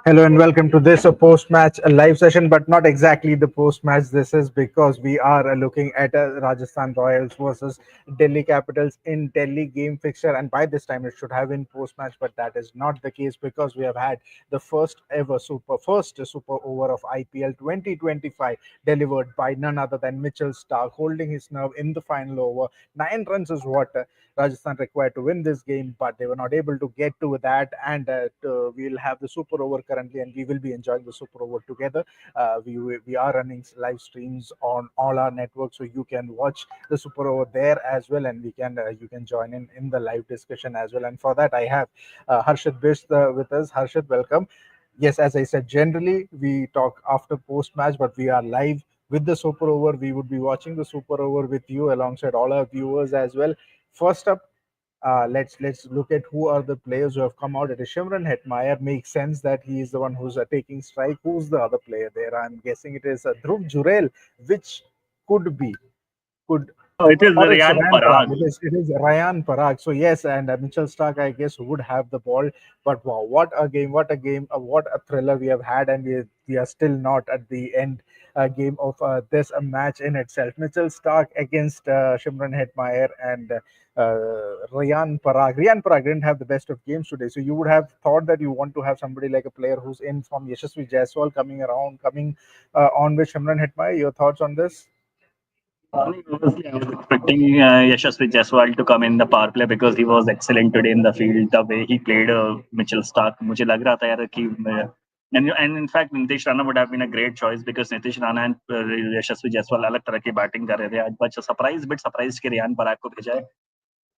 Hello and welcome to this post-match live session, but not exactly the post-match. This is because we are looking at Rajasthan Royals versus Delhi Capitals in Delhi game fixture, and by this time it should have been post-match, but that is not the case because we have had the first super over of IPL 2025 delivered by none other than Mitchell Starc, holding his nerve in the final over. 9 runs is what Rajasthan required to win this game, but they were not able to get to that. And we'll have the super over currently, and we will be enjoying the super over together. We are running live streams on all our networks, so you can watch the super over there as well, and we can you can join in the live discussion as well. And for that, I have Harshit Bisht with us. Harshit, welcome. Yes, as I said, generally we talk after post match, but we are live with the super over. We would be watching the super over with you alongside all our viewers as well. First up, let's look at who are the players who have come out. It is Shimron Hetmeyer. Makes sense that he is the one who's taking strike. Who's the other player there? I'm guessing it is Dhruv Jurel, which could be could No, it is or it's Ryan Ryan Parag. Parag. It is Ryan Parag. So yes, and Mitchell Stark, I guess, would have the ball. But wow, what a game! What a game! What a thriller we have had, and we are still not at the end game of this match in itself. Mitchell Stark against Shimron Hetmeyer and Ryan Parag. Ryan Parag didn't have the best of games today, so you would have thought that you want to have somebody like a player who's in from Yashasvi Jaiswal coming on with Shimron Hetmeyer. Your thoughts on this? Obviously, I was expecting Yashasvi Jaiswal to come in the power play because he was excellent today in the field. The way he played Mitchell Stark, मुझे लग रहा था यार कि and in fact Nitish Rana would have been a great choice because Nitish Rana and Yashasvi Jaiswal अलग तरह की batting कर रहे थे आज. बट सरप्राइज के रियान पराग को भेजा है.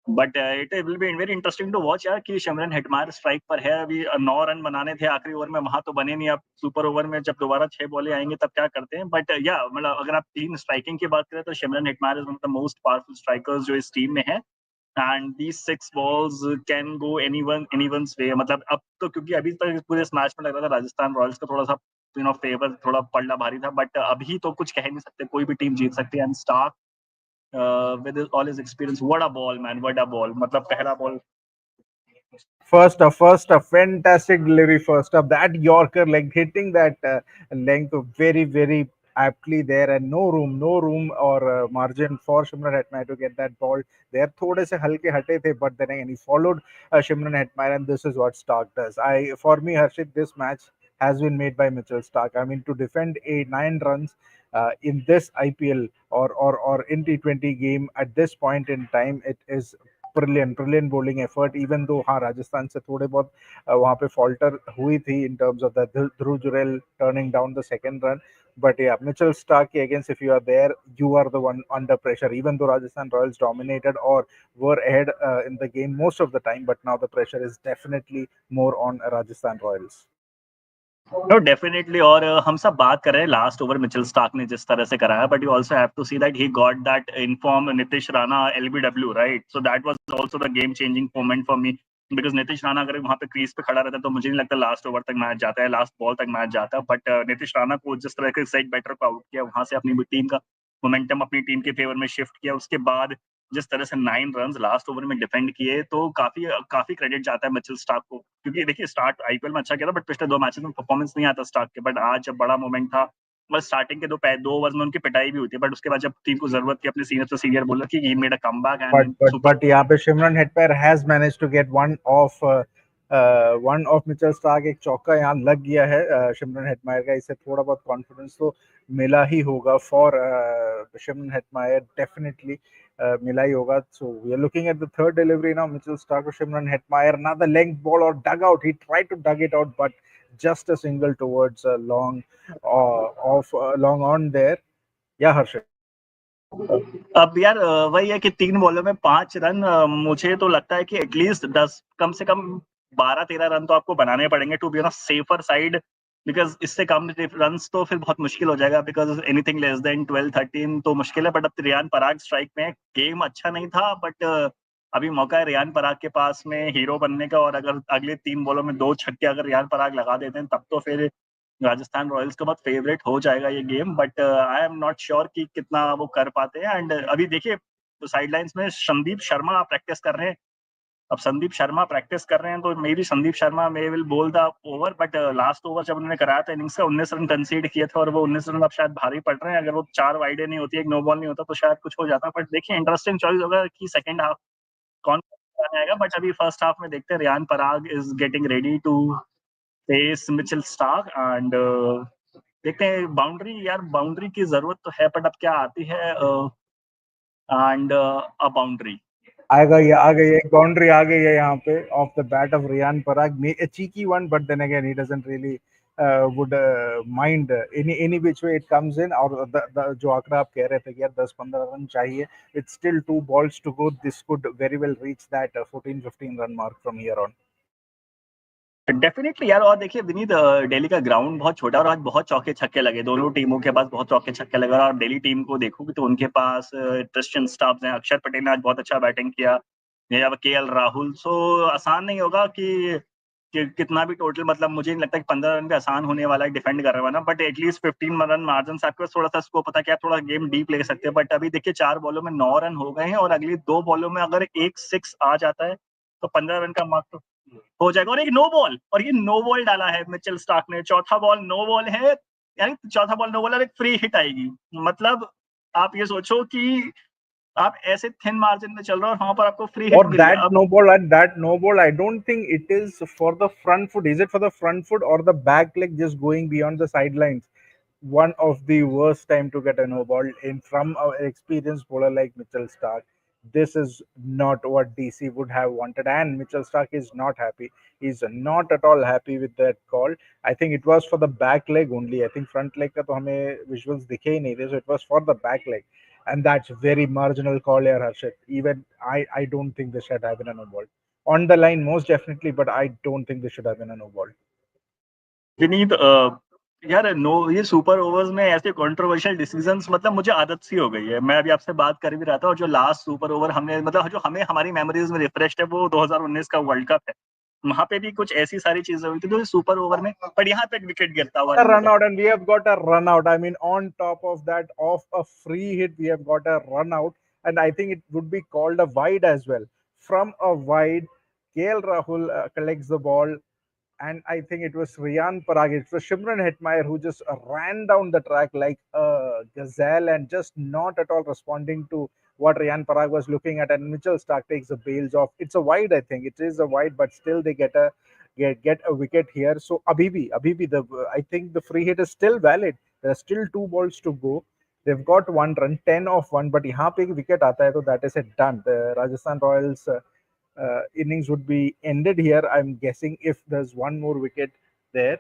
But it will be very interesting to watch यार कि शिमरन हेटमायर स्ट्राइक पर है. अभी 9 रन बनाने थे आखिरी ओवर में, वहां तो बने नहीं. अब सुपर ओवर में जब दोबारा 6 बॉलें आएंगे तब क्या करते हैं. बट या मतलब अगर आप टीम स्ट्राइकिंग की बात करें तो Shimron Hetmyer is one of the most powerful strikers जो इस टीम में है. And these 6 balls can go anyone's way. मतलब अब तो क्योंकि अभी तक पूरे इस मैच में लग रहा था राजस्थान रॉयल्स का थोड़ा सा फेवर थोड़ा पलड़ा भारी था. बट अभी तो कुछ कह नहीं सकते, कोई भी टीम जीत सकती है. And Stark all his experience, what a ball, man, what a ball. मतलब पहला ball. First, a fantastic delivery. First up, that Yorker like hitting that length very aptly there, and no room or margin for Shimron Hetmeyer to get that ball there. थोड़े से हल्के हटे थे, but then again he followed Shimron Hetmeyer, and this is what Stark does. For me, Harshit, this match has been made by Mitchell Stark. I mean, to defend 9 runs in this IPL or in T20 game at this point in time, it is brilliant bowling effort. Even though हाँ राजस्थान से थोड़े बहुत वहां पे falter हुई थी in terms of the Dhruv Jurel turning down the second run. But yeah, Mitchell Stark against, if you are there, you are the one under pressure. Even though Rajasthan Royals dominated or were ahead in the game most of the time, but now the pressure is definitely more on Rajasthan Royals. No definitely. और हम सब बात कर रहे हैं last over Mitchell Starc ने जिस तरह से कराया, but you also have to see that he got that in form Nitish Rana LBW, right. So that was also the game changing moment for me because Nitish Rana अगर वहां पे क्रीज पे खड़ा रहता तो मुझे नहीं लगता लास्ट ओवर तक मैच जाता है, लास्ट बॉल तक मैच जाता है. बट नितिश राणा को जिस तरह के सेट बैटर को आउट किया, वहां से अपनी टीम का मोमेंटम अपनी टीम के फेवर में शिफ्ट किया. उसके बाद जिस तरह से 9 रन लास्ट ओवर में डिफेंड किए, तो काफी काफी क्रेडिट जाता है मिचेल स्टार्क को. क्योंकि देखिए स्टार्ट आईपीएल में अच्छा किया था, बट पिछले 2 मैचेस में परफॉर्मेंस नहीं आता स्टार्क के. बट आज जब बड़ा मोमेंट था, बस स्टार्टिंग के 2 ओवर्स में उनकी पिटाई भी हुई थी. बट उसके बाद जब टीम को जरूरत थी, अपने सीनियर से सीनियर बोला कि he made a comeback but and but super. but यहाँ पे Shimron Hetmyer has managed to get one of Mitchell Starc. एक चौका यहाँ लग गया है शिमरन हेटमायर का. इससे थोड़ा बहुत कॉन्फिडेंस तो मिला ही होगा फॉर शिमरन हेटमायर. डेफिनेटली मिला ही होगा. So we are looking at the third delivery now. Mitchell Starc और Shimron Hetmyer. Another length ball or dug out. He tried to dug it out, but just a single towards long on there. Yeah, Harshit. अब यार वही है कि 3 बॉलों में 5 run. मुझे तो लगता है कि एटलीस्ट 10, कम से कम 12-13 रन तो आपको बनाने पड़ेंगे to be on safer side. Because इससे कम रन तो फिर बहुत मुश्किल हो जाएगा. बिकॉज एनीथिंग लेस देन 12-13 तो मुश्किल है. बट अब रियान पराग स्ट्राइक में, गेम अच्छा नहीं था, बट अभी मौका है रियान पराग के पास में हीरो बनने का. और अगर अगले 3 बॉलों में 2 छक्के अगर रियान पराग लगा देते हैं, तब तो फिर राजस्थान रॉयल्स का बहुत फेवरेट हो जाएगा ये game. But I am not sure कि कितना वो कर पाते हैं. एंड अभी देखिए साइड लाइन्स में संदीप शर्मा प्रैक्टिस कर रहे हैं. अब संदीप शर्मा प्रैक्टिस कर रहे हैं तो may be Sandeep Sharma may will bowl the over, but last over जब उन्होंने कराया था इनिंग्स का 19 रन कंसीड किए थे और वो 19 रन अब शायद भारी पड़ रहे हैं। अगर वो 4 वाइडे नहीं होती, एक नो बॉल नहीं होता तो शायद कुछ हो जाता। बट देखिए इंटरेस्टिंग चॉइस होगा कि सेकंड हाफ कौन आएगा। बट अभी फर्स्ट हाफ में देखते हैं Riyan Parag is getting ready to face Mitchell Starc and देखते हैं। बाउंड्री यार, बाउंड्री की जरूरत तो है, बट अब क्या आती है एंड अ बाउंड्री। आ गई एक बाउंड्री आ गई है यहाँ पे off the bat off Riyan Parag, a cheeky one, but then again he doesn't really would mind any which way it comes in। और जो आंकड़ा आप कह रहे थे कि यार 10-15 रन चाहिए, it's still 2 balls to go, this could very well reach that 14-15 run mark from here on। Definitely यार। और देखिए विनीत, दिल्ली का ग्राउंड बहुत छोटा और आज बहुत चौके छक्के लगे, दोनों टीमों के पास बहुत चौके छक्के लगे। और दिल्ली टीम को देखोगे तो उनके पास क्रिस्टियन स्टाब्स हैं, अक्षर पटेल ने आज बहुत अच्छा बैटिंग किया, या के एल राहुल। सो आसान नहीं होगा कि कितना भी टोटल, मतलब मुझे नहीं लगता कि 15 रन पे आसान होने वाला है डिफेंड कर रहा है ना। बट एटलीस्ट 15 रन मार्जिन से आपके पास थोड़ा सा स्कोप पता क्या, थोड़ा गेम डीप ले सकते हैं। बट अभी देखिए 4 बॉलों में 9 रन हो गए हैं और अगली 2 बॉलों में अगर एक 6 आ जाता है तो 15 रन का मार्क तो हो जाएगा। और एक नो बॉल, और ये नो बॉल डाला है मिचेल स्टार्क ने, चौथा बॉल नो बॉल है, यानी चौथा बॉल नो बॉल और एक फ्री हिट आएगी। मतलब आप ये सोचो कि आप ऐसे थिन मार्जिन में चल रहे हो और वहां पर आपको फ्री हिट Or मिल गया। that अब no ball, at that no ball, I don't think it is for the front foot. Is it for the front foot or the back leg just going beyond the sidelines? One of the worst time to get a no ball in from an experienced bowler like Mitchell Stark. This is not what DC would have wanted, and Mitchell Stark is not happy. He's not at all happy with that call. I think it was for the back leg only. I think front leg का तो हमें visuals दिखे ही नहीं थे, so it was for the back leg, and that's very marginal call here, Harshit. Even I don't think this should have been a no ball. On the line, most definitely, but I don't think this should have been a no ball. Vineet, यार no, ये super overs में ऐसे controversial decisions, मतलब मुझे आदत सी हो गई है। मैं अभी आपसे बात कर भी रहा था, और जो लास्ट सुपर ओवर हमने, मतलब जो हमें हमारी मेमोरीज में रिफ्रेश है वो 2019 का वर्ल्ड कप है। वहां पे भी कुछ ऐसी सारी चीजें हुई थी जो सुपर ओवर में, पर यहाँ पे एक विकेट गिरता हुआ A नहीं run दिखा। out, and we have got a run out. I mean, on top of that, off a free hit, we have got a run out, and I think it would be called a wide as well. From a wide, KL Rahul collects the ball, and I think it was Riyan Parag. It was Shimran Hetmeyer who just ran down the track like a gazelle and just not at all responding to what Riyan Parag was looking at. And Mitchell Stark takes the bails off. It's a wide, I think. It is a wide, but still they get a wicket here. So Abhibi, the I think the free hit is still valid. There are still 2 balls to go. They've got 1 run, 10 off 1, but यहाँ पे एक wicket आता है तो that is it, done. The Rajasthan Royals innings would be ended here. I'm guessing if there's one more wicket there.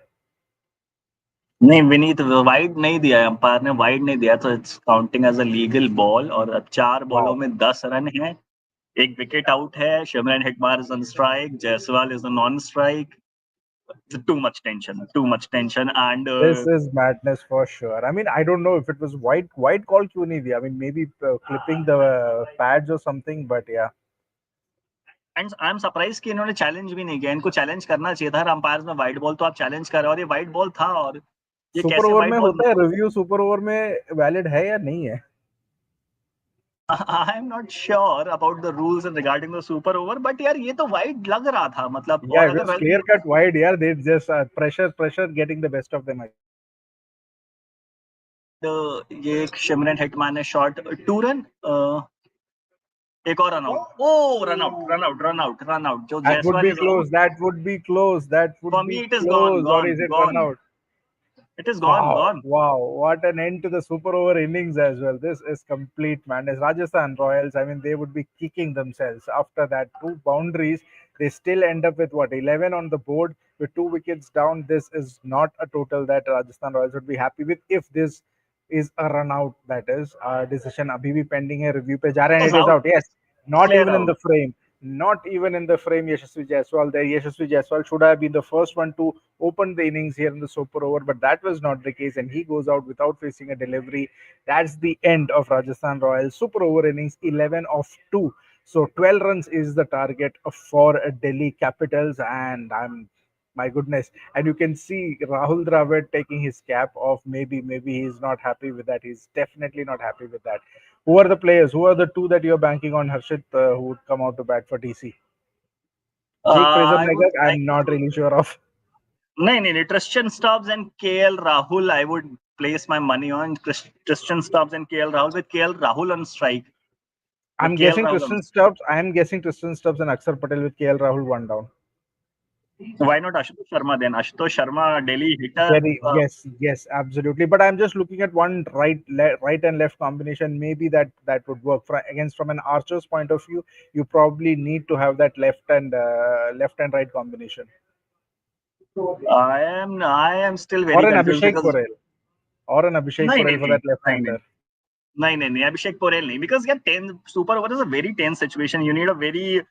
नहीं Vineet, wide नहीं दिया है, अंपायर ने वाइड नहीं दिया, तो it's counting as a legal ball. और अब 4 बॉलों Wow. में 10 रन है, एक विकेट आउट है, Shimron Hetmyer is on strike, Jaiswal is on strike. Too much tension and This is madness for sure. I mean, I don't know if it was white call क्यों नहीं दिया. I mean, maybe clipping the pads or something, but yeah. I am surprise कि इन्होंने challenge भी नहीं किया। इनको challenge करना चाहिए था, अंपायर में वाइड बॉल तो आप चैलेंज कर रहे हो, और ये वाइड बॉल था। और ये सुपर कैसे ओवर वाइड में बॉल? होता है रिव्यू, सुपर ओवर में वैलिड है या नहीं है? I am not sure about the rules regarding the super over, but यार ये तो वाइड लग रहा था, मतलब। Yeah, और it अगर was clear cut wide. Yeah, they just pressure getting the best of them. ये एक शिमरन हेटमायर ने शॉट 2 रन, एक और run out, oh run out run out run out run out, जो That would Jaiswal be is out. close. That would be close. That for would me be it is gone close. Or gone is it run gone, out? It is gone Wow, gone. wow, what an end to the super over innings as well. This is complete madness. Rajasthan Royals, I mean, they would be kicking themselves after that. 2 boundaries. They still end up with what, 11 on the board with 2 wickets down. This is not a total that Rajasthan Royals would be happy with if this is a run out. That is decision abhi bhi pending hai, review pe ja rahe hain. Is It is out, out. Yes, not clear even in the out. frame. Not even in the frame, Yashasvi Jaiswal there. Yashasvi Jaiswal should have been the first one to open the innings here in the super over, but that was not the case, and he goes out without facing a delivery. That's the end of Rajasthan Royals super over innings, 11 of 2. So 12 runs is the target for Delhi Capitals, and I'm my goodness, and you can see Rahul Dravid taking his cap off. Maybe he's not happy with that. He's definitely not happy with that. Who are the players? Who are the two that you're banking on, Harshit, who would come out to bat for DC? Jake Fraser I would. Megak, I'm not really sure of. नहीं, Tristan Stubbs and KL Rahul. I would place my money on Tristan Stubbs and KL Rahul, with KL Rahul on strike. With I'm KL guessing Rahul on. Tristan Stubbs. I'm guessing Tristan Stubbs and Akshar Patel with KL Rahul one down. Why not Ashutosh Sharma then? Ashutosh Sharma, Delhi hitter. Very yes, absolutely. But I'm just looking at one right and left combination. Maybe that would work. Against from an archer's point of view, you probably need to have that left and right combination, I am still very or an confused Abhishek because Porel, or an Abhishek नहीं नहीं Porel for नहीं that नहीं नहीं left-hander. नहीं Abhishek Porel नहीं, because yeah, 10 super over is a very tense situation. You need a very,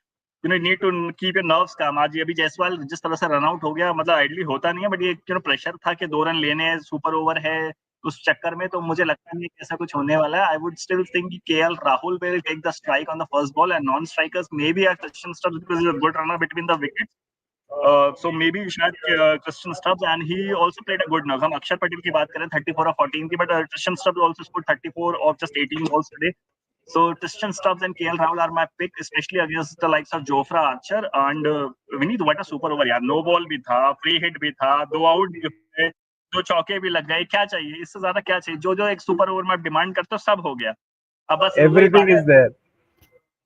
need to keep your nerves calm. आज अभी जायसवाल जिस तरह से रन आउट हो गया, मतलब आइडली होता नहीं है, बट ये प्रेशर था कि 2 रन लेने हैं, सुपर ओवर है, उस चक्कर में तो मुझे लगता नहीं कि ऐसा कुछ होने वाला है. I would still think KL Rahul will take the strike on the first ball, and non strikers may be Kristian Stubbs because is a good runner between the wickets. So maybe शायद Christian Stubbs, and he also played a good knock. हम अक्षर पटेल की बात करें 34 of 14 की, but Christian Stubbs also scored 34 of just 18 balls today. So Christian Stubbs and KL Rahul are my pick, especially against the likes of Jofra Archer. And we need what a super over यार. No ball भी था, free hit भी था, 2 out भी हुए, 2 चौके भी लग गए. क्या चाहिए इससे ज्यादा? क्या चाहिए? जो जो एक सुपर ओवर में आप डिमांड करते हो सब हो गया. अब बस वही Everything बात है. is there.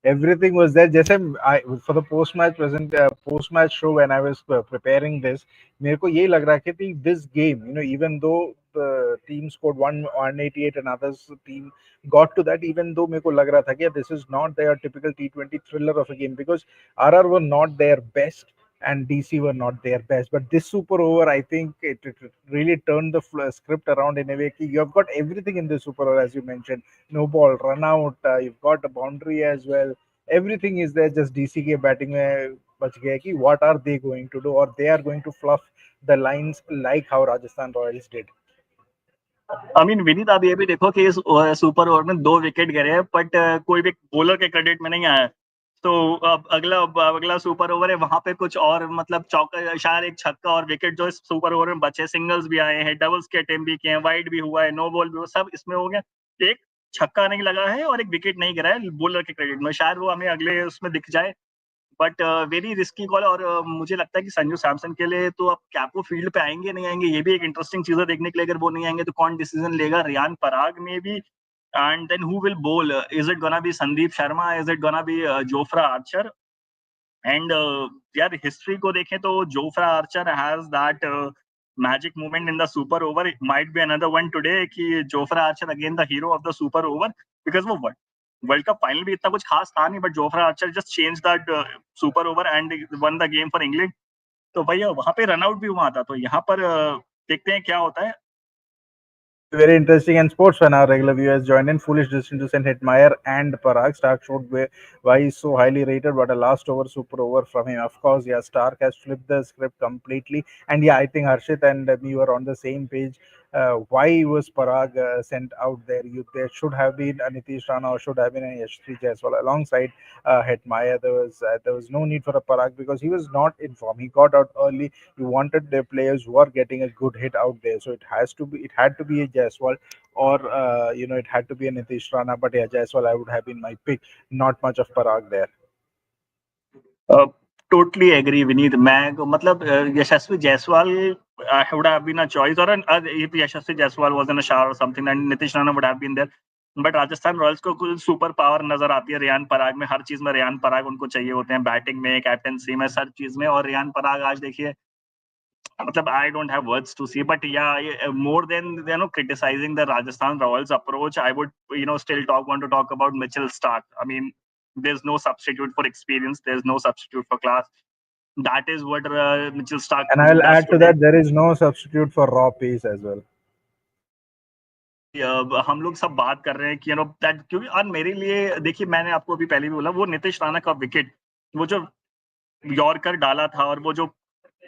Everything was there. जैसे I for the post match show when I was preparing this, मेरे को ये लग रहा है कि this game, even though the team scored 188 and others team got to that, even though मेरे को लग रहा था कि this is not their typical T20 thriller of a game because RR were not their best and DC were not their best. But this super over, I think it really turned the script around in a way. You have got everything in this super over, as you mentioned. No ball, run out. You've got a boundary as well. Everything is there. Just DC के batting में बच गया कि what are they going to do, or they are going to fluff the lines like how Rajasthan Royals did. I mean Vineet, आप ये भी देखो कि इस सुपर ओवर में 2 विकेट गिरे हैं, बट कोई भी बॉलर के क्रेडिट में नहीं आया. तो अब अगला सुपर ओवर है, वहां पे कुछ और, मतलब चौका, शायद एक छक्का और विकेट जो इस सुपर ओवर में बचे. सिंगल्स भी आए हैं, डबल्स के अटेम्प्ट भी किए हैं, वाइड भी हुआ है, नो बॉल भी हुआ, सब इसमें हो गया. एक छक्का नहीं लगा है और एक विकेट नहीं गिरा है बॉलर के क्रेडिट में. शायद वो हमें अगले उसमें दिख जाए, बट वेरी रिस्की कॉल. और मुझे लगता है कि संजू सैमसन के लिए तो अब क्या वो फील्ड पे आएंगे नहीं आएंगे, ये भी एक इंटरेस्टिंग चीज है देखने के लिए. अगर वो नहीं आएंगे तो कौन डिसीजन लेगा? रियान पराग में भी, and then who will bowl? Is it gonna be Sandeep Sharma? Is it gonna be Jofra Archer? And यार हिस्ट्री को देखें तो Jofra Archer has that magic moment in the super over. It might be another one today कि Jofra Archer again the hero of the super over, because वो world cup final भी इतना कुछ खास था नहीं, but Jofra Archer just change that super over and one the game for England. तो भैया वहां पे रन आउट भी हुआ था. तो यहाँ पर देखते हैं क्या होता है. Very interesting. And sports fan, our regular viewers join in. Foolish decision to send Hitmeyer and Parag. Stark showed why he's so highly rated, but a last over super over from him. Of course, yeah, Stark has flipped the script completely. And yeah, I think Harshit and me were on the same page. Why was Parag sent out there? There should have been a Nitish Rana or should have been a Yashasvi Jaiswal alongside Hitmeyer. There was no need for a Parag because he was not in form. He got out early. You wanted the players who are getting a good hit out there, so it had to be a Jaiswal, or it had to be a Nitish Rana. But yeah, Jaiswal I would have been my pick. Not much of Parag there. Totally agree, Vineet. मैं मतलब यशस्वी Jaiswal would have been a choice, or if Yashasvi Jaiswal was in a shower or something, and Nitish Rana would have been there. But Rajasthan Royals को कुछ super power नजर आती है रियान पराग में. हर चीज में रियान पराग उनको चाहिए होते हैं, बैटिंग में, कैप्टनसी में, हर चीज में. और रियान पराग आज देखिए, मतलब I don't have words to say, but yeah, more than criticizing the Rajasthan Royals approach, I would still want to talk about Mitchell Starc. I mean, there's no substitute for experience. There's no substitute for class. That is what Mitchell Starc And I'll does add to today. that, there is no substitute for raw pace as well. Exactly. हम लोग सब बात कर रहे हैं कि that, क्योंकि और मेरे लिए देखिए, मैंने आपको अभी पहले भी बोला, वो नीतीश राणा का विकेट, वो जो यॉर्कर डाला था, और वो जो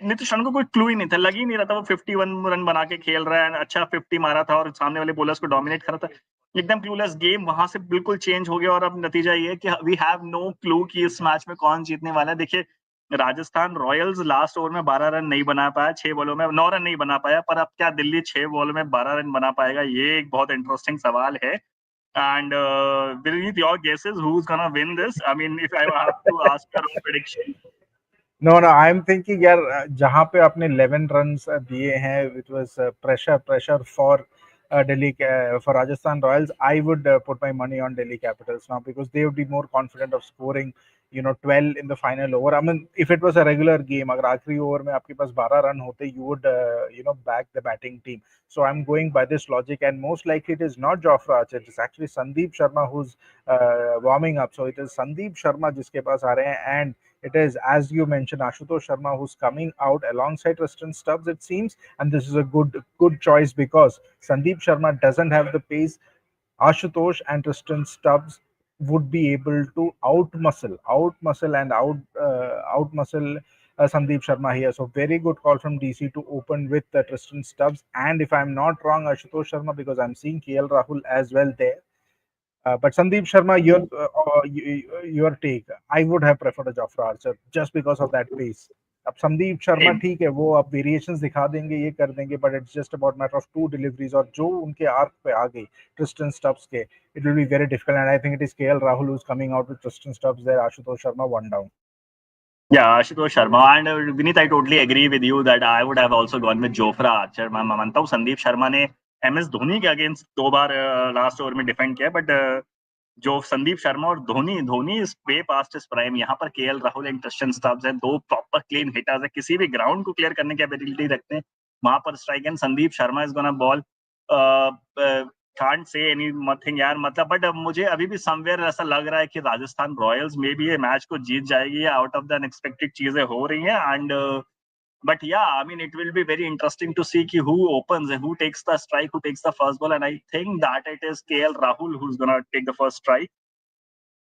नीतीश राणा को कोई क्लू ही नहीं था, लग ही नहीं रहा था वो 51 रन बना के खेल रहा है. अच्छा 50 मारा था और सामने वाले बॉलर्स को डोमिनेट कर रहा था. एकदम क्लूलेस गेम वहां से बिल्कुल चेंज हो गया. और अब नतीजा ये है कि वी हैव नो क्लू कि इस मैच में कौन जीतने वाला है. देखिए, राजस्थान रॉयल्स लास्ट ओवर में 12 रन नहीं बना पाया, 6 बॉलों में 9 रन नहीं बना पाया. पर अब क्या दिल्ली 6 बॉल में 12 रन बना पाएगा? ये एक बहुत इंटरेस्टिंग सवाल है. And Vineet, your guesses who's gonna win this? I mean, if I have to ask your own prediction. No no, I am thinking यार, जहाँ पे आपने 11 रन्स दिए हैं, it was pressure pressure for Delhi for Rajasthan Royals. I would put my money on Delhi Capitals now because they would be more confident of scoring, 12 in the final over. I mean, if it was a regular game, अगर आखिरी over में आपके पास 12 run होते, you would back the batting team. So I'm going by this logic, and most likely it is not Jofra Archer. It's actually Sandeep Sharma who's warming up. So it is Sandeep Sharma जिसके पास आ रहे हैं, and it is, as you mentioned, Ashutosh Sharma who's coming out alongside Tristan Stubbs, it seems, and this is a good choice because Sandeep Sharma doesn't have the pace. Ashutosh and Tristan Stubbs would be able to outmuscle and outmuscle Sandeep Sharma here. So very good call from DC to open with Tristan Stubbs. And if I'm not wrong, Ashutosh Sharma, because I'm seeing KL Rahul as well there. But Sandeep Sharma, your take. I would have preferred a Jofra Archer just because of that pace. अब Sandeep Sharma Same. ठीक है, वो अब variations दिखा देंगे, ये कर देंगे, but it's just about matter of two deliveries, और जो उनके आर्क पे आ गई ट्रिस्टन स्टब्स के, it will be very difficult, and I think it is KL Rahul who is coming out with Tristan Stubbs there, Ashutosh Sharma one down. Yeah, Ashutosh Sharma and Vineet, I totally agree with you that I would have also gone with Jofra Archer. मैं मानता हूँ संदीप शर्मा ने MS Dhoni के against 2 बार last over में defend किया, but जो संदीप शर्मा और Dhoni Dhoni is way past is prime. यहाँ पर KL Rahul and Kristian Stubbs हैं, 2 प्रॉपर क्लीन हिटर्स है, किसी भी ग्राउंड को क्लियर करने की एबिलिटी रखते हैं. वहां पर strike and Sandeep Sharma is gonna ball. Can't say any nothing यार, मतलब बट मुझे अभी भी समवेयर ऐसा लग रहा है कि राजस्थान रॉयल्स में भी ये मैच को जीत जाएगी. आउट ऑफ द अनएक्सपेक्टेड चीजें हो रही हैं and but yeah, I mean, it will be very interesting to see ki who opens and who takes the strike, who takes the first ball, and I think that it is KL Rahul who's gonna take the first strike.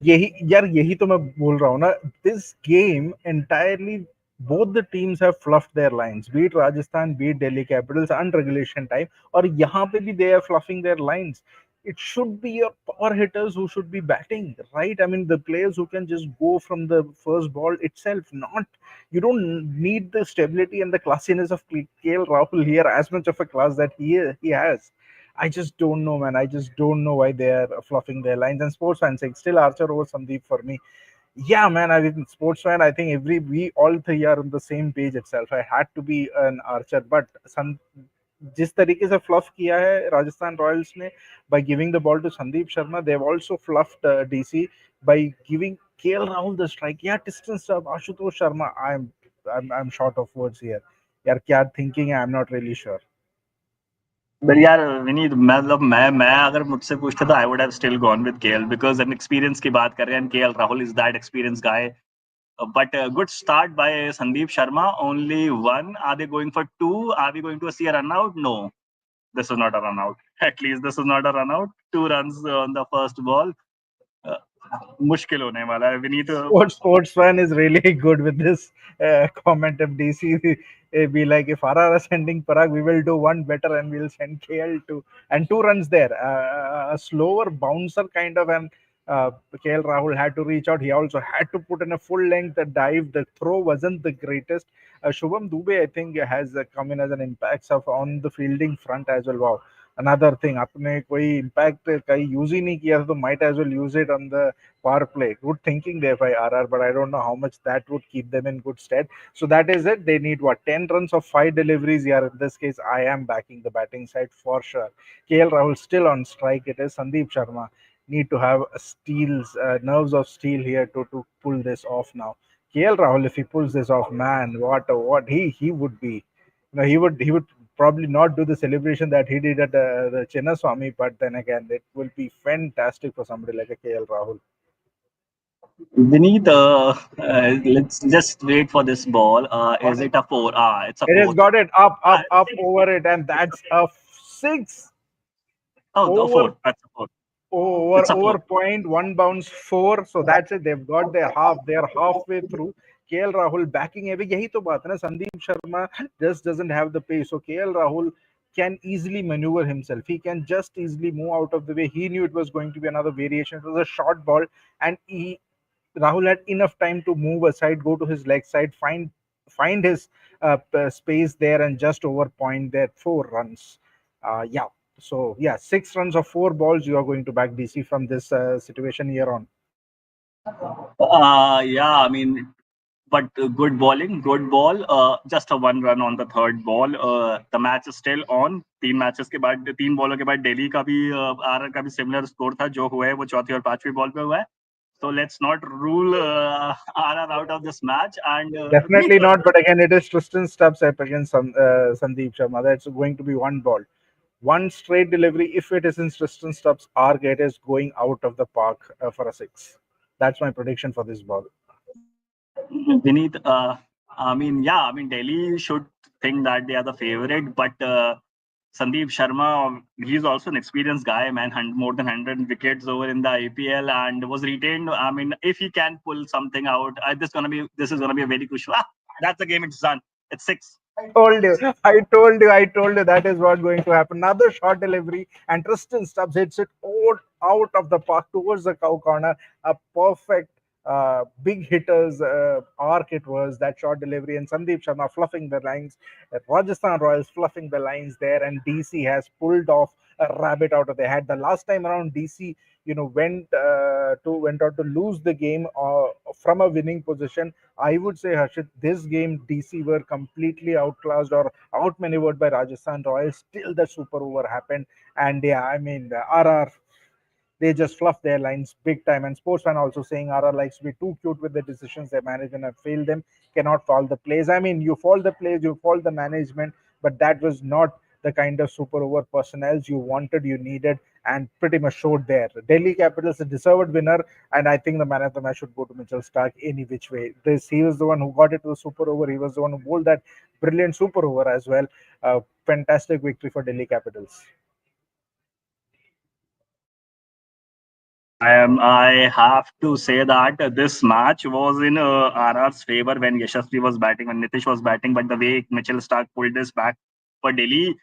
यही यार, यही तो मैं बोल रहा हूँ ना, this game entirely both the teams have fluffed their lines, be it Rajasthan, be it Delhi Capitals, and regulation time, और यहाँ पे भी they are fluffing their lines. It should be your power hitters who should be batting, right? I mean, the players who can just go from the first ball itself. Not, you don't need the stability and the classiness of KL Rahul here, as much of a class that he has. I just don't know, man. I just don't know why they are fluffing their lines. And sports fans saying still Archer over Sandeep for me. Yeah, man. I mean, sports fan. I think we all three are on the same page itself. I had to be an Archer, but जिस तरीके से fluff किया है Rajasthan Royals ने by giving the ball to Sandeep Sharma, they've also fluffed DC by giving KL Rahul the strike. Yeah, distance of Ashutosh Sharma. I'm short of words here. यार क्या thinking है? I'm not really sure. But यार विनीत, मतलब मैं अगर मुझसे पूछते तो I would have still gone with KL because हम एक्सपीरियंस की बात कर रहे हैं and KL Rahul is that experience guy. But good start by Sandeep Sharma. Only one. Are they going for two? Are we going to see a run out? No, this is not a run out. At least this is not a run out. 2 runs on the first ball. Uh, मुश्किल होने वाला है Vineet. Sports fan is really good with this comment of DC. Be like, if RR is sending Parag, we will do one better and we'll send KL to, and 2 runs there. A slower bouncer kind of, and KL Rahul had to reach out. He also had to put in a full length dive. The throw wasn't the greatest. Shubham Dubey, I think, has come in as an impact of on the fielding front as well. Wow. Another thing, आपने कोई impact कहीं use ही नहीं किया, तो might as well use it on the power play. Good thinking there by RR, but I don't know how much that would keep them in good stead. So that is it. They need what, 10 runs of 5 deliveries. Yeah, in this case, I am backing the batting side for sure. KL Rahul still on strike. It is Sandeep Sharma. Need to have steels, nerves of steel here to pull this off now. KL Rahul, if he pulls this off, man, what he would be. He would probably not do the celebration that he did at the Chinnaswamy, but then again, it will be fantastic for somebody like a KL Rahul. Vineet, let's just wait for this ball. Is it a four? It's a It has fourth. got it up, Ah, up, up over it, and that's a six. oh, the Over four. That's a four. over It's a four. over point one bounce four. So that's it. They've got their half. They're halfway through. KL Rahul backing है. यही तो बात है ना. Sandeep Sharma just doesn't have the pace. So KL Rahul can easily maneuver himself. He can just easily move out of the way. He knew it was going to be another variation. It was a short ball, and Rahul had enough time to move aside, go to his leg side, find his space there, and just over point there. 4 runs. Yeah. So yeah, 6 runs of 4 balls. You are going to back DC from this situation here on. Yeah, I mean, but good bowling, good ball. Just a one run on the third ball. The match is still on. तीन matches के बाद, तीन बॉलों के बाद दिल्ली का भी RR का भी सिमिलर स्कोर था, जो हुआ है वो चौथी और पांचवी बॉल पे हुआ है. So let's not rule RR out of this match. And Definitely not, but again, it is Tristan Stubbs up against Sandeep Sharma. That's going to be one ball. One straight delivery. If it isn't Tristan Stubbs, our gate is going out of the park for a six. That's my prediction for this ball. Vineet, I mean, Delhi should think that they are the favorite, but Sandeep Sharma, he's also an experienced guy, man. More than 100 wickets over in the IPL and was retained. I mean, if he can pull something out, this is gonna be a very crucial. That's the game. It's done. It's six. I told you that is what going to happen. Another short delivery, and Tristan Stubbs hits it out of the park towards the cow corner. A perfect big hitters arc it was, that short delivery, and Sandeep Sharma fluffing the lines. Rajasthan Royals fluffing the lines there, and DC has pulled off a rabbit out of their hat. The last time around, DC went out to lose the game from a winning position. I would say, Harshit, this game DC were completely outclassed or outmaneuvered by Rajasthan Royals till the super over happened. And yeah, I mean, RR, they just fluff their lines big time. And sportsman also saying RR likes to be too cute with the decisions they manage and have failed them, cannot fault the plays. I mean, you fault the plays, you fault the management, but that was not the kind of super over personnel you wanted, you needed, and pretty much showed there. Delhi Capitals, a deserved winner, and I think the man of the match should go to Mitchell Starc any which way. He was the one who got it to the super over. He was the one who bowled that brilliant super over as well. Fantastic victory for Delhi Capitals. I have to say that this match was in RR's favor when Yashasvi was batting, when Nitish was batting, but the way Mitchell Stark pulled this back for Delhi,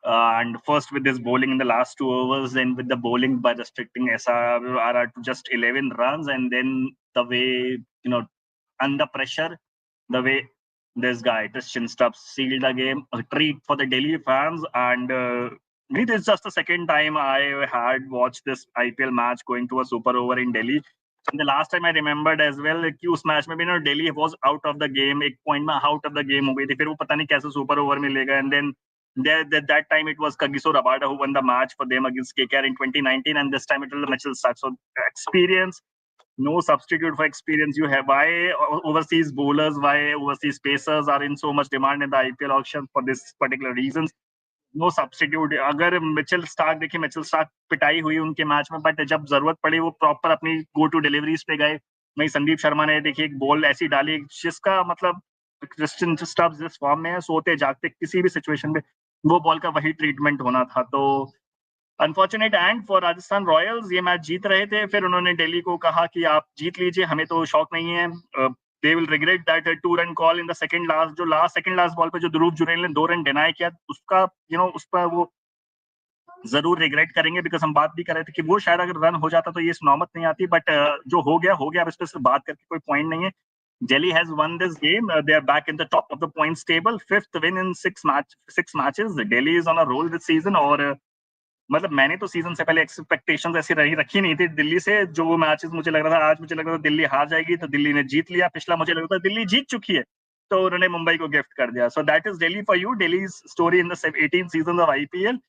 and first with this bowling in the last 2 overs, then with the bowling by restricting RR to just 11 runs, and then the way, under pressure, the way this guy, Tristan Stubbs, sealed the game, a treat for the Delhi fans. And it is just the second time I had watched this IPL match going to a super over in Delhi. And the last time I remembered as well, कि उस match में भी ना Delhi was out of the game, एक point में out of the game हो गई थी, फिर वो पता नहीं कैसे super over में ले गए. And then that time it was Kagiso Rabada who won the match for them against KKR in 2019, and this time it was Mitchell Starc. So experience, no substitute for experience. You have why overseas bowlers, why overseas pacers are in so much demand in the IPL auction for this particular reasons. No substitute. अगर Mitchell Starc देखिए, Mitchell Starc पिटाई हुई उनके match में, but जब जरूरत पड़ी वो प्रॉपर अपनी गो टू डिलीवरीज पे गए. वहीं संदीप शर्मा ने देखिए एक बॉल ऐसी डाली जिसका मतलब क्रिस्टियन स्टब्स जिस फॉर्म में है, सोते जागते किसी भी सिचुएशन में वो बॉल का वही ट्रीटमेंट होना था. तो unfortunate and for Rajasthan Royals, ये मैच जीत रहे थे, फिर उन्होंने दिल्ली को कहा कि आप जीत लीजिए, हमें तो शौक नहीं है. They will regret that 2 run call in the second last ball पे जो ध्रुव जुरेल ने 2 रन डिनाई किया, उसका उस पर वो जरूर रिग्रेट करेंगे. बिकॉज हम बात भी कर रहे थे कि वो शायद अगर रन हो जाता तो ये नौबत नहीं आती, बट जो हो गया हो गया. अब इस पर सिर्फ बात करके कोई पॉइंट नहीं है. Delhi has won this game. They are back in the top of the points table. Fifth win in six matches. Delhi is on a roll this season. और मतलब मैंने तो सीजन से पहले एक्सपेक्टेशंस ऐसी रखी नहीं थी दिल्ली से. जो मैचेस मुझे लग रहा था, आज मुझे लग रहा था दिल्ली हार जाएगी, तो दिल्ली ने जीत लिया. पिछला मुझे लग रहा था दिल्ली जीत चुकी है, तो उन्होंने मुंबई को गिफ्ट कर दिया. So that is Delhi for you. Delhi story in the 18 season of IPL.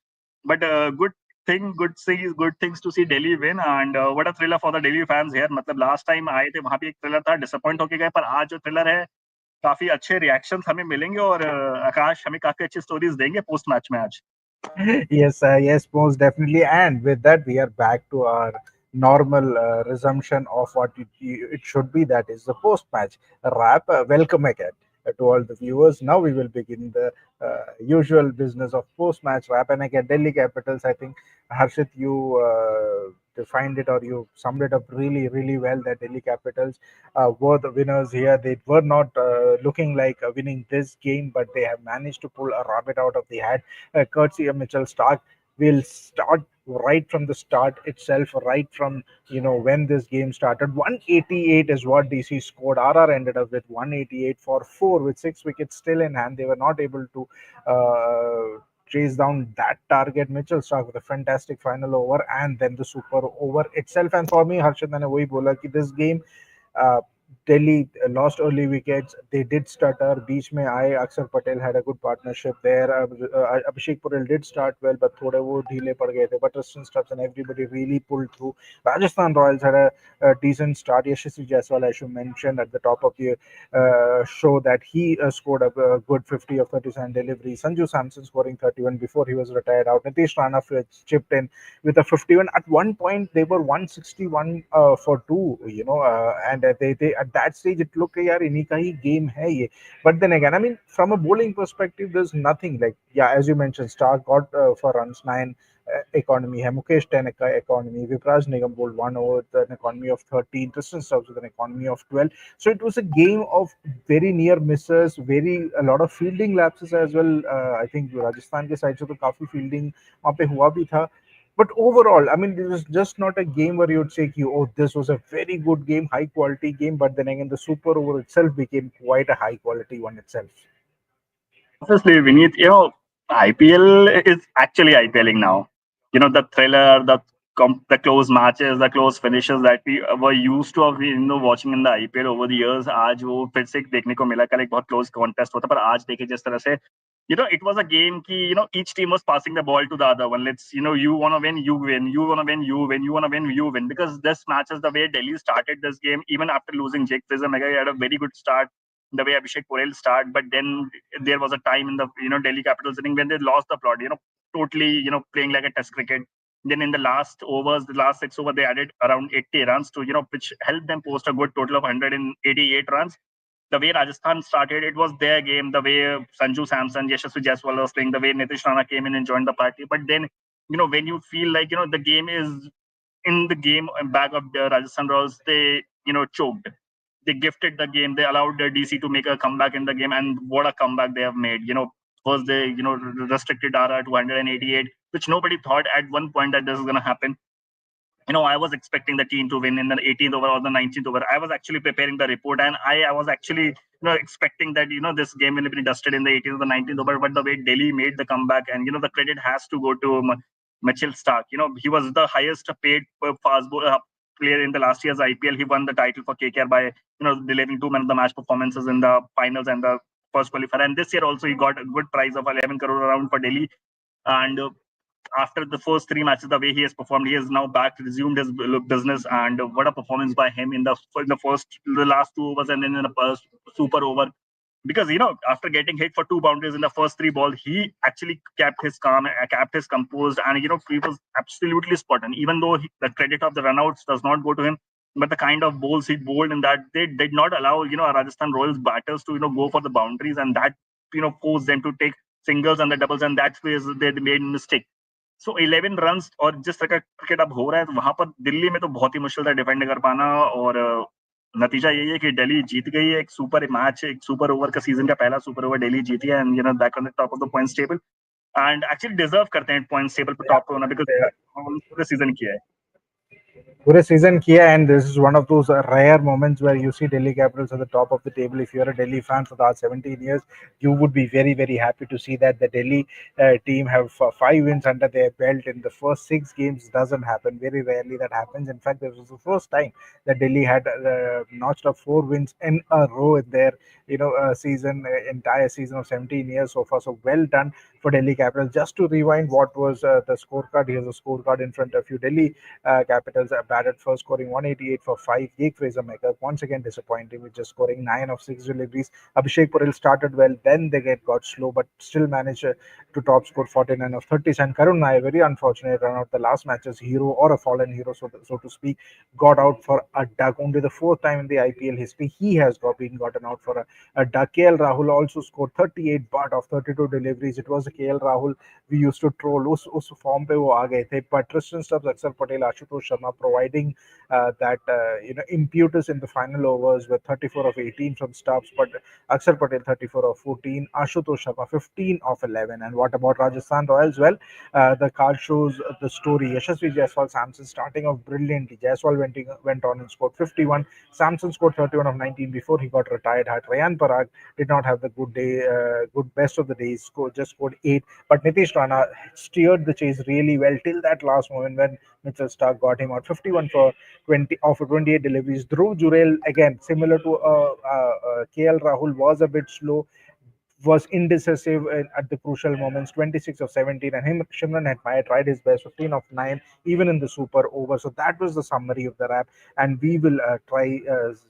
But good things to see Delhi win. And what a thriller for the Delhi fans here. मतलब लास्ट टाइम आए थे वहां भी एक थ्रिलर था, डिसअपॉइंट होके गए, पर आज जो थ्रिलर है, काफी अच्छे रिएक्शंस हमें मिलेंगे, और आकाश हमें काफी अच्छी स्टोरीज देंगे पोस्ट मैच में आज. Yes, most definitely. And with that, we are back to our normal resumption of what it should be. That is the post-match wrap. Welcome again to all the viewers. Now we will begin the usual business of post-match wrap. And again, Delhi Capitals. I think Harshit, you defined it or you summed it up really, really well. That Delhi Capitals were the winners here. They were not looking like winning this game, but they have managed to pull a rabbit out of the hat, courtesy of Mitchell Stark. Will start right from the start itself, right from when this game started. 188 is what DC scored. RR ended up with 188 for four with 6 wickets still in hand. They were not able to chase down that target. Mitchell Stark with a fantastic final over and then the super over itself. And for me, Harshad, मैंने वही बोला कि this game, uh, Delhi lost early wickets. They did stutter. Beach mein aaye. Akshar Patel had a good partnership there. Abhishek Patel did start well, but thode wo dheele pad gaye the. But Tristan Stubbs and everybody really pulled through. Rajasthan Royals had a decent start. Yashasvi Jaiswal, as you mentioned at the top of the show, that he scored a good 50 of 37 deliveries. Sanju Samson scoring 31 before he was retired out. Nitish Rana chipped in with a 51. At one point, they were 161 for two, and they at that stage it looked like, yaar, इन्हीं का ही game है ये. But then again, I mean, from a bowling perspective, there's nothing like, yeah, as you mentioned, Starc got for runs 9. Economy है मुकेश 10 का economy, Vipraj Nigam bowled 1 over with an economy of 13, Tristan Stubbs with an economy of 12. So it was a game of very near misses, very a lot of fielding lapses as well. I think Rajasthan के side से तो काफी fielding वहाँ पे हुआ भी था. But overall, I mean, this was just not a game where you would say, oh, this was a very good game, high quality game. But then again, the super over itself became quite a high quality one itself. Obviously, Vineet, IPL is actually IPLing now. The thriller, the close matches, the close finishes that we were used to of watching in the IPL over the years. आज वो फिर से देखने को मिला. कल एक बहुत close contest होता, पर आज देखे जिस तरह से it was a game ki each team was passing the ball to the other one. Let's you want to win, you win. You want to win, you win. You want to win, you win. Because this matches the way Delhi started this game, even after losing Jake Fraser, Mega had a very good start. The way Abhishek Porel started, but then there was a time in the Delhi Capitals inning when they lost the plot. Totally playing like a test cricket. Then in the last overs, the last 6 overs, they added around 80 runs to which helped them post a good total of 188 runs. The way Rajasthan started, it was their game. The way Sanju Samson, Yashasvi Jaiswal was playing, the way Nitish Rana came in and joined the party. But then, when you feel like the game is in the game back of the Rajasthan Royals, they choked. They gifted the game. They allowed the DC to make a comeback in the game, and what a comeback they have made. First they restricted Dara to 188, which nobody thought at one point that this is going to happen. I was expecting the team to win in the 18th over or the 19th over. I was actually preparing the report, and I was actually expecting that this game will be dusted in the 18th or the 19th over. But the way Delhi made the comeback, and the credit has to go to Mitchell Starc. He was the highest paid fast bowler player in the last year's IPL. He won the title for KKR by delivering 2 man of the match performances in the finals and the first qualifier. And this year also he got a good prize of 11 crore around for Delhi. And after the first 3 matches, the way he has performed, he has now back resumed his business. And what a performance by him in the last 2 overs, and then in the first super over. Because after getting hit for 2 boundaries in the first 3 balls, he actually kept his calm, kept his composed, and he was absolutely spot on. Even though the credit of the runouts does not go to him, but the kind of bowls he bowled in that, they did not allow Rajasthan Royals batters to go for the boundaries, and that forced them to take singles and the doubles, and that's where they made mistake. So 11 runs और जिस तरह का cricket अब हो रहा है, तो वहां पर दिल्ली में तो बहुत ही मुश्किल था डिफेंड कर पाना. और नतीजा यही है कि दिल्ली जीत गई है. एक सुपर मैच, एक सुपर ओवर का सीजन का पहला सुपर ओवर दिल्ली जीती है, and back on the top of the points table, and actually deserve करते हैं पॉइंट्स टेबल पर टॉप पे होना, बिकॉज पूरे सीजन किया है. पूरे सीजन किया, and this is one of those rare moments where you see Delhi Capitals at the top of the table. If you're a Delhi fan for the last 17 years, you would be very, very happy to see that the Delhi team have 5 wins under their belt in the first 6 games. Doesn't happen. Very rarely that happens. In fact, this was the first time that Delhi had notched up 4 wins in a row in their season, entire season of 17 years so far. So well done for Delhi Capitals. Just to rewind what was the scorecard, here's a scorecard in front of you. Delhi Capitals batted first, scoring 188 for 5. Jake Fraser Makeup, once again disappointing with just scoring 9 of 6 deliveries. Abhishek Porel started well, then they got slow, but still managed to top score 49 of 30. And Karun Nair, very unfortunate run out the last match's hero, or a fallen hero, so to speak, got out for a duck. Only the fourth time in the IPL history he has been gotten out for a duck. KL Rahul also scored 38 but of 32 deliveries. It was the KL Rahul we used to troll. उस form पे वो आ गए थे. But Tristan Stubbs, Akshar Patel, Ashutosh Sharma providing that impetus in the final overs with 34 of 18 from Stubbs, but Akshar Patel 34 of 14, Ashutosh Sharma 15 of 11. And what about Rajasthan Royals? Well, the card shows the story. Yashasvi Jaiswal Samson starting off brilliantly. Jaiswal went on and scored 51. Samson scored 31 of 19 before he got retired. Rayan Parag did not have the good day, good best of the day. Just scored 8. But Nitish Rana steered the chase really well till that last moment when Mitchell Starc got him out 51 for 20 of 28 deliveries. Dhruv Jurel, again, similar to KL Rahul, was a bit slow, was indecisive at the crucial moments. 26 of 17, and him Shimran Hetmaya tried his best. 15 of 9, even in the super over. So that was the summary of the wrap, and we will try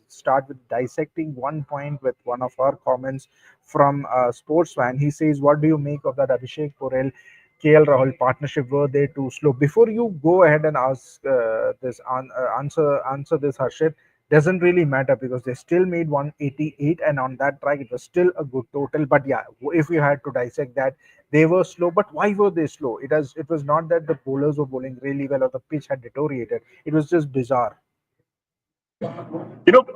start with dissecting one point with one of our comments from Sports Fan. He says, "What do you make of that Abhishek Porel?" KL Rahul partnership, were they too slow? Before you go ahead and ask answer this, Harshit, doesn't really matter because they still made 188, and on that track it was still a good total. But yeah, if you had to dissect that, they were slow. But why were they slow? It was not that the bowlers were bowling really well or the pitch had deteriorated. It was just bizarre. Vineet,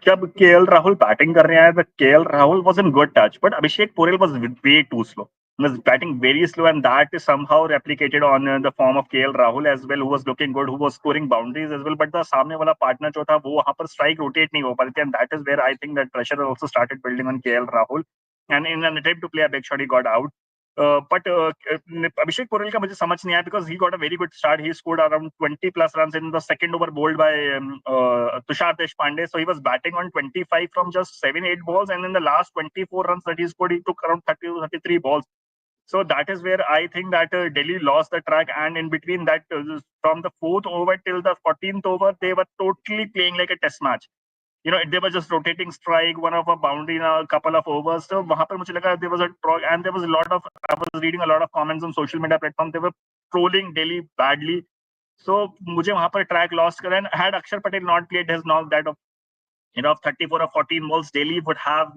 जब KL Rahul batting कर रहे हैं, the KL Rahul was in good touch, but Abhishek Porel was way too slow. He was batting very slow, and that is somehow replicated on the form of KL Rahul as well, who was looking good, who was scoring boundaries as well. But the सामने वाला partner जो था, वो वहाँ पर strike rotate नहीं हो पा रहे थे, and that is where I think that pressure also started building on KL Rahul. And in an attempt to play a big shot, he got out. But Abhishek Porel का मुझे समझ नहीं आया because he got a very good start. He scored around 20 plus runs in the second over bowled by Tushar Deshpande. So he was batting on 25 from just 7-8 balls, and in the last 24 runs that he scored, he took around 30 to 33 balls. So that is where I think that Delhi lost the track, and in between that, from the fourth over till the 14th over, they were totally playing like a test match. They were just rotating strike, one of a boundary in a couple of overs. So वहाँ पर मुझे लगा there was a troll, and there was a lot of, I was reading a lot of comments on social media platform. They were trolling Delhi badly. So मुझे वहाँ पर track lost करा, and had Akshar Patel not played his knock that of 34 or 14 balls, Delhi would have,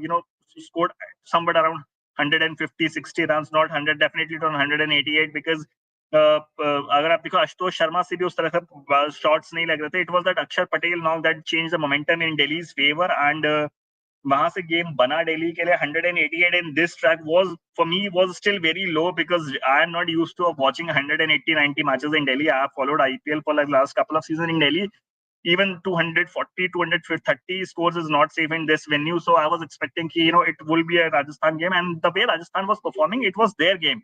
scored somewhere around 150, 60 runs, not 100, definitely not 188, because अगर आप देखो आशुतोष शर्मा से भी उस तरह से शॉट्स नहीं लग रहे थे. It was that Akshar Patel knock that changed the momentum in Delhi's favor, and वहां से गेम बना दिल्ली के लिए. 188 in this track was still very low, because I am not used to watching 180, 90 matches in Delhi. I have followed IPL for like last couple of seasons in Delhi. Even 240, 230 scores is not safe in this venue. So I was expecting it will be a Rajasthan game, and the way Rajasthan was performing, it was their game.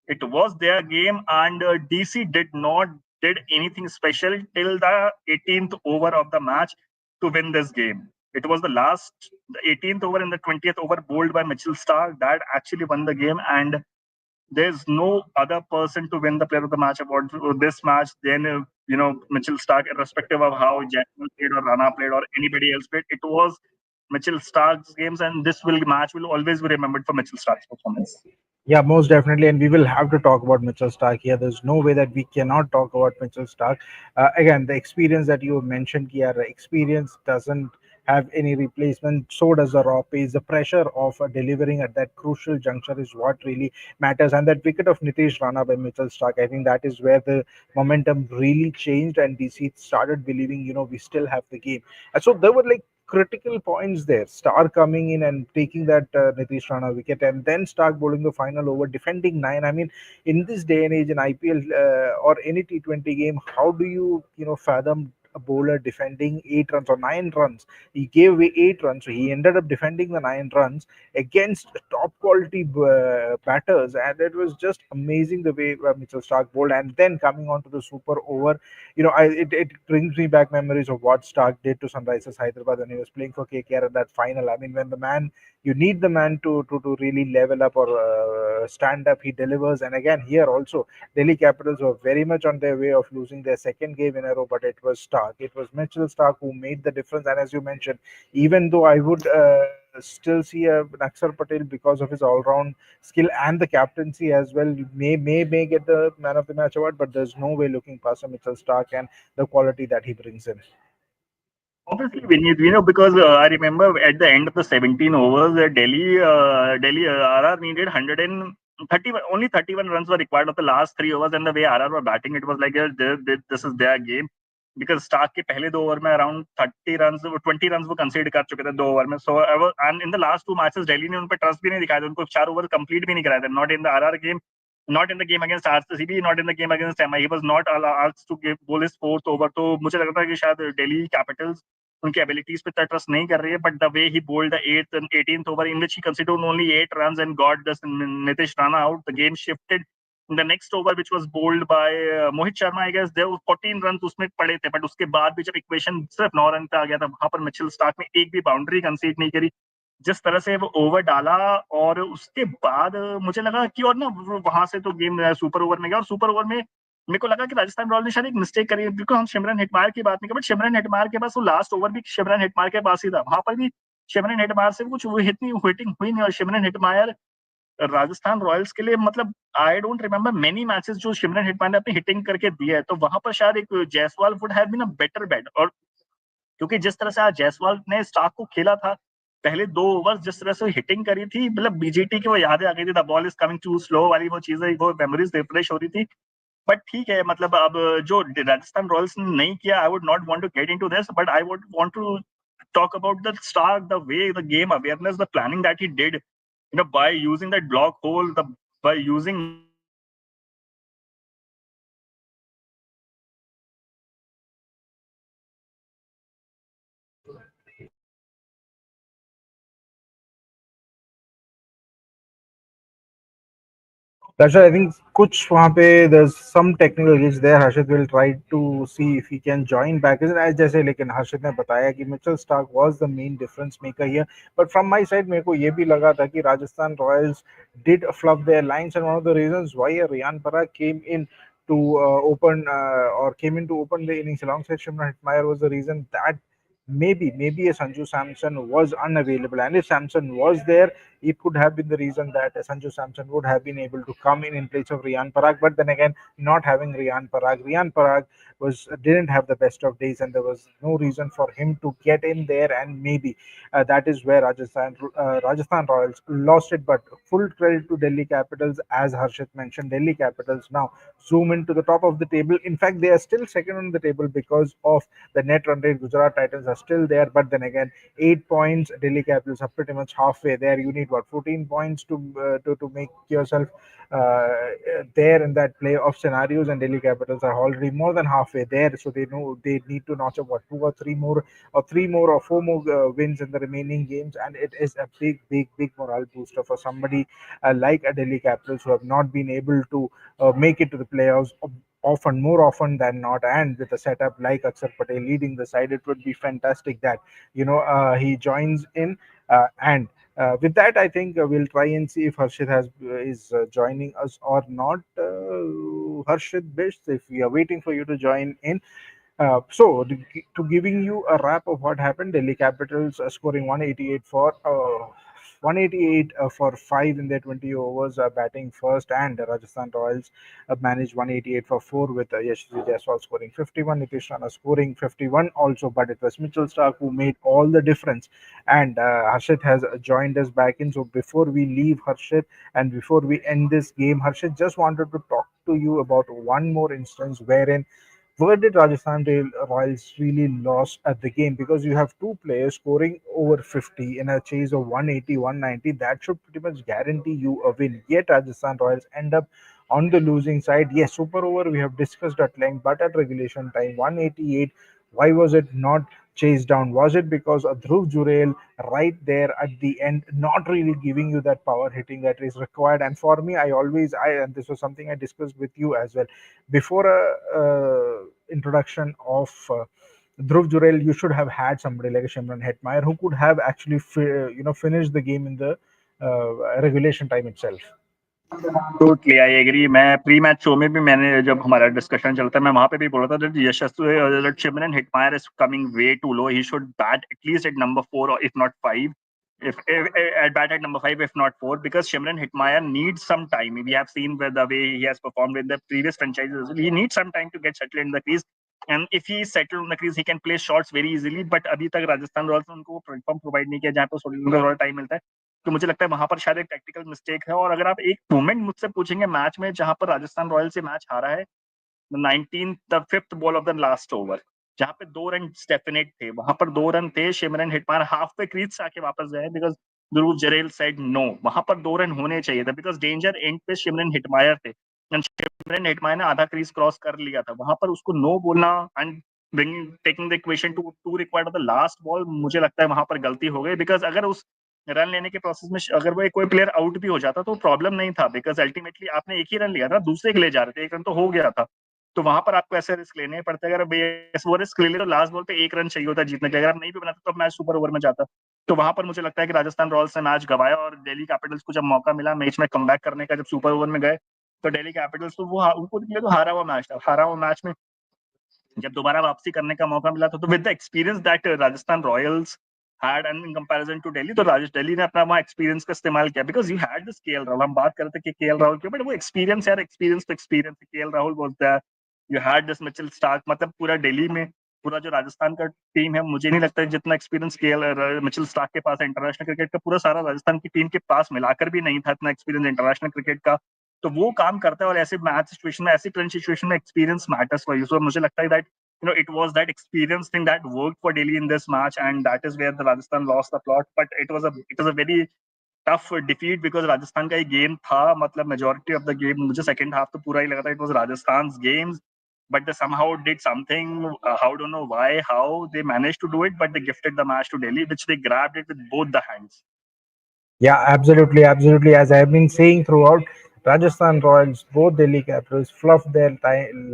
It was their game, and DC did anything special till the 18th over of the match to win this game. It was the 18th over and the 20th over bowled by Mitchell Starc that actually won the game, and there's no other person to win the player of the match award for this match than Mitchell Starc, irrespective of how Jaiswal played or Rana played or anybody else played. It was Mitchell Starc's games, and this match will always be remembered for Mitchell Starc's performance. Yeah, most definitely, and we will have to talk about Mitchell Starc here. There's no way that we cannot talk about Mitchell Starc. Again, the experience that you mentioned here, experience doesn't have any replacement. So does the raw pace. The pressure of delivering at that crucial juncture is what really matters. And that wicket of Nitish Rana by Mitchell Starc, I think that is where the momentum really changed, and DC started believing, we still have the game. And so there were like critical points there. Star coming in and taking that Nitish Rana wicket, and then Stark bowling the final over, defending nine. I mean, in this day and age in IPL or any T20 game, how do you fathom a bowler defending 8 runs or 9 runs? He gave away 8 runs, so he ended up defending the 9 runs against top quality batters, and it was just amazing the way Mitchell Stark bowled. And then coming on to the super over, it brings me back memories of what Stark did to Sunrisers Hyderabad when he was playing for KKR at that final. I mean, when the man, you need the man to really level up or stand up, he delivers. And again, here also, Delhi Capitals were very much on their way of losing their second game in a row, but it was Stark. It was Mitchell Stark who made the difference. And as you mentioned, even though I would still see a Naxar Patel, because of his all-round skill and the captaincy as well, may get the man of the match award, but there's no way looking past a Mitchell Stark and the quality that he brings in. Obviously, we need, because I remember at the end of the 17 overs, Delhi RR needed 130, only 31 runs were required of the last 3 overs, and the way RR were batting, it was like this is their game. Because Stark के पहले 2 over में around 30 runs, 20 runs वो कंसीड कर चुके थे 2 over में. So and in the last 2 matches, Delhi ने उन पर ट्रस्ट भी नहीं दिखाया था, उनको 4 ओवर कंप्लीट भी नहीं कराए थे. Not in the RR game, not in the game against RCB, not in the game against MI. He was not asked to give bowl his fourth over. तो मुझे लगता था कि शायद Delhi Capitals उनकी abilities पे इतना ट्रस्ट नहीं कर रही है. But the way he bowled the 8th and 18th over, in which he considered only 8 runs and got this Nitish Rana out, the game shifted the next over which was bowled by Mohit Sharma, I guess there 14 run उसमें पड़े थे, but उसके बाद भी जब equation सिर्फ 9 run पे आ गया था, वहां पर मिचेल स्टार्क ने एक भी बाउंड्री कंसीड नहीं करी। जिस तरह से वो ओवर डाला, और उसके बाद मुझे लगा कि, और ना वहां से तो गेम सुपर ओवर में गया, और सुपर ओवर में मेरे को लगा कि राजस्थान रॉयल ने शायद एक मिस्टेक करी है, बिल्कुल हम सिमरन हेटमायर की बात नहीं कर, बट सिमरन हेटमायर के पास वो लास्ट ओवर भी सिमरन हेटमायर के पास ही था, वहां पर भी सिमरन हेटमायर से कुछ हिटिंग हुई नहीं, और सिमरन हेटमायर राजस्थान रॉयल्स के लिए, मतलब I don't remember many matches जो सिमरन हेटमायर ने अपनी हिटिंग करके दिया है, तो वहां पर शायद एक Jaiswal would have been a better bat. और क्योंकि जिस तरह से आज जायसवाल ने स्टार्क को खेला था, पहले 2 ओवर जिस तरह से हिटिंग करी थी, मतलब बीजीटी की वो यादें आ गई थी, the ball is coming too slow वाली वो चीजें, वो मेमोरीज रिफ्रेश हो रही थी। बट ठीक है, मतलब अब जो राजस्थान रॉयल्स ने नहीं किया, I would not want to get into this, but I would want to talk about the Starc, the way, the game awareness, the planning that he did, by using that block hole, by using not just the ball but the timing of the ball, by using the Dasha, I think कुछ वहाँ पे there's some technical glitch there. Harshit will try to see if he can join back. Isn't as जैसे, लेकिन हर्षित ने बताया कि Mitchell Starc was the main difference maker here. But from my side मेरे को ये भी लगा था कि Rajasthan Royals did fluff their lines, and one of the reasons why Riyan Parag came in to open or came in to open the innings alongside Shimron Hetmeyer was the reason that maybe a Sanju Samson was unavailable, and if Samson was there, it could have been the reason that Sanju Samson would have been able to come in place of Riyan Parag. But then again, not having Riyan Parag was didn't have the best of days, and there was no reason for him to get in there. And maybe that is where Rajasthan Royals lost it. But full credit to Delhi Capitals, as Harshit mentioned. Delhi Capitals now zoom into the top of the table. In fact, they are still second on the table because of the net run rate. Gujarat Titans are still there, but then again, 8 points. Delhi Capitals are pretty much halfway there. You need what, 14 points to make yourself there in that playoff scenarios, and Delhi Capitals are already more than halfway there. So they know they need to notch up what, two or three more, or three more or four more wins in the remaining games, and it is a big morale booster for somebody like a Delhi Capitals who have not been able to make it to the playoffs often, more often than not. And with a setup like Akshar Patel leading the side, it would be fantastic that he joins in. And with that, I think we'll try and see if Harshit is joining us or not. Harshit Bish, if we are waiting for you to join in. To giving you a wrap of what happened, Delhi Capitals scoring 188 for 5 in their 20 overs, batting first, and Rajasthan Royals managed 188 for 4 with Yashasvi Jaiswal scoring 51, Nitish Rana scoring 51 also, but it was Mitchell Stark who made all the difference. And Harshit has joined us back in. So before we leave Harshit and before we end this game, Harshit just wanted to talk to you about one more instance wherein where did Royals really lost at the game? Because you have two players scoring over 50 in a chase of 180, 190. That should pretty much guarantee you a win. Yet Rajasthan Royals end up on the losing side. Yes, super over we have discussed at length, but at regulation time, 188. Why was it not chased down? Was it because of Dhruv Jurel right there at the end, not really giving you that power hitting that is required? And for me, and this was something I discussed with you as well before a introduction of Dhruv Jurel, you should have had somebody like a Shimron Hetmeyer who could have actually finished the game in the regulation time itself. Totally I agree. मैं pre match show में भी, मैंने जब हमारा discussion चलता है, मैं वहां पे भी बोला था that Yashasvi Shimran Hetmeyer is coming way too low. He should bat at least at number 4 or if not 5. If at bat at number 5, if not 4, because Shimran Hetmeyer needs some time. We have seen with the way he has performed with the previous franchises. He needs some time to get settled in the crease. And if he is settled in the crease, he can play shots very easily. But अभी तक Rajasthan Royals ने उनको platform provide नहीं किया जहाँ पे थोड़ा time मिलता है। तो मुझे लगता है वहां पर शायद एक टेक्टिकल मिस्टेक है। और अगर आप एक मोमेंट मुझसे पूछेंगे मैच में जहां पर राजस्थान रॉयल्स से मैच हारा है, 19 the fifth ball of the last over, जहां पे 2 रन डेफिनेट थे, वहां पर 2 रन थे, शिमरन हिटमायर हाफ पे क्रीज से आके वापस गए because Dhruv Jurel said no, वहां पर 2 रन होने चाहिए थे बिकॉज डेंजर एंड पे शिमरन हिटमायर थे, एंड शिमरन हिटमायर ने आधा क्रीज क्रॉस कर लिया था, वहां पर उसको नो बोलना and bringing taking the equation two required of the last ball, मुझे लगता है वहां पर गलती हो गई। बिकॉज अगर उस रन लेने के प्रोसेस में अगर वो कोई प्लेयर आउट भी हो जाता तो प्रॉब्लम नहीं था, बिकॉज अल्टीमेटली आपने एक ही रन लिया था, दूसरे के लिए जा रहे थे, एक रन तो हो गया था। तो वहां पर आपको ऐसे रिस्क लेने पड़ते, अगर वो रिस्क ले ले तो लास्ट बॉल पे एक रन चाहिए होता जीतने के लिए, अगर आप नहीं भी बनाते तो मैच सुपर ओवर में जाता। तो वहां पर मुझे लगता है कि राजस्थान रॉयल्स ने मैच गवाया, और दिल्ली कैपिटल्स को जब मौका मिला मैच में कमबैक करने का, जब सुपर ओवर में गए, तो दिल्ली कैपिटल्स तो वो उनको लिए तो हारा हुआ मैच था, हारा हुआ मैच में जब दोबारा वापसी करने का मौका मिला था, तो with the experience that Rajasthan Royals had and in comparison to Delhi, तो दिल्ली ने अपना वहाँ एक्सपीरियंस का इस्तेमाल किया, because you had this KL Rahul. हम बात करते कि केएल राहुल क्यों, बट वो एक्सपीरियंस यार, एक्सपीरियंस तो एक्सपीरियंस केएल राहुल बोलता है। You had this Mitchell Starc, मतलब पूरा दिल्ली में पूरा जो राजस्थान का टीम है, मुझे नहीं लगता है जितना एक्सपीरियंस केएल मिचेल स्टार्क के पास है इंटरनेशनल क्रिकेट का, पूरा सारा राजस्थान की टीम के पास मिलाकर भी नहीं था इतना एक्सपीरियंस इंटरनेशनल क्रिकेट का। तो वो काम करता है, और ऐसे मैच सिचुएशन में, ऐसी क्रंच सिचुएशन में एक्सपीरियंस मैटर्स फॉर यू। सो मुझे लगता है that it was that experience thing that worked for Delhi in this match, and that is where the Rajasthan lost the plot. But it was a very tough defeat because Rajasthan का ये game था, मतलब majority of the game मुझे second half तो पूरा ही लगा था it was Rajasthan's games, but they somehow did something. How don't know why, how they managed to do it, but they gifted the match to Delhi, which they grabbed it with both the hands. Yeah, absolutely, absolutely. As I've been saying throughout, Rajasthan Royals, both Delhi Capitals fluffed their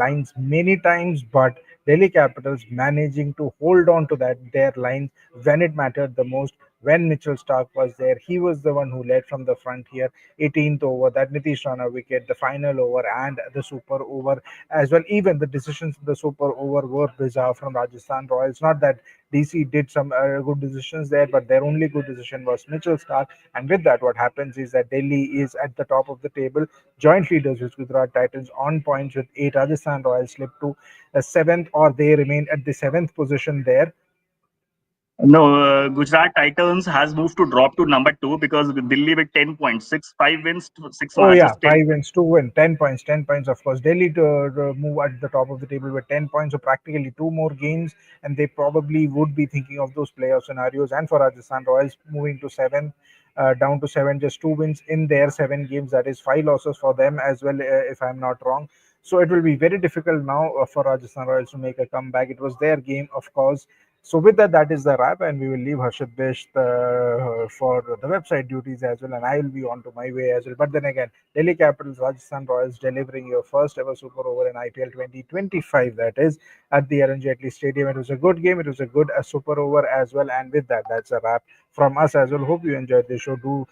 lines many times, but Delhi Capitals managing to hold on to their lines when it mattered the most. When Mitchell Starc was there, he was the one who led from the front here. 18th over, that Nitish Rana wicket, the final over, and the super over as well. Even the decisions in the super over were bizarre from Rajasthan Royals. Not that DC did some good decisions there, but their only good decision was Mitchell Starc. And with that, what happens is that Delhi is at the top of the table, joint leaders with Gujarat Titans on points with 8. Rajasthan Royals slip to seventh, or they remain at the seventh position there. No, Gujarat Titans has moved to drop to number two because Delhi with 10 points, 5 wins, six Oh yeah, matches, 10 five points. wins, 2 wins, 10 points, 10 points. Of course, Delhi to move at the top of the table with 10 points, so practically two more games, and they probably would be thinking of those playoff scenarios. And for Rajasthan Royals, moving to seven, down to seven, just two wins in their 7 games. That is five losses for them as well, if I'm not wrong. So it will be very difficult now for Rajasthan Royals to make a comeback. It was their game, of course. So with that, that is the wrap, and we will leave Harshit Bish for the website duties as well, and I will be on to my way as well. But then again, Delhi Capitals, Rajasthan Royals delivering your first ever super over in IPL 2025. That is at the Arun Jaitley Stadium. It was a good game. It was a good super over as well. And with that, that's a wrap from us as well. Hope you enjoyed the show. Do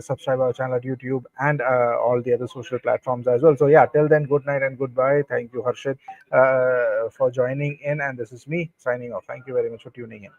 subscribe our channel at YouTube and all the other social platforms as well. So yeah, till then, good night and goodbye. Thank you, Harshit, for joining in, and this is me signing off. Thank you very much for tuning in.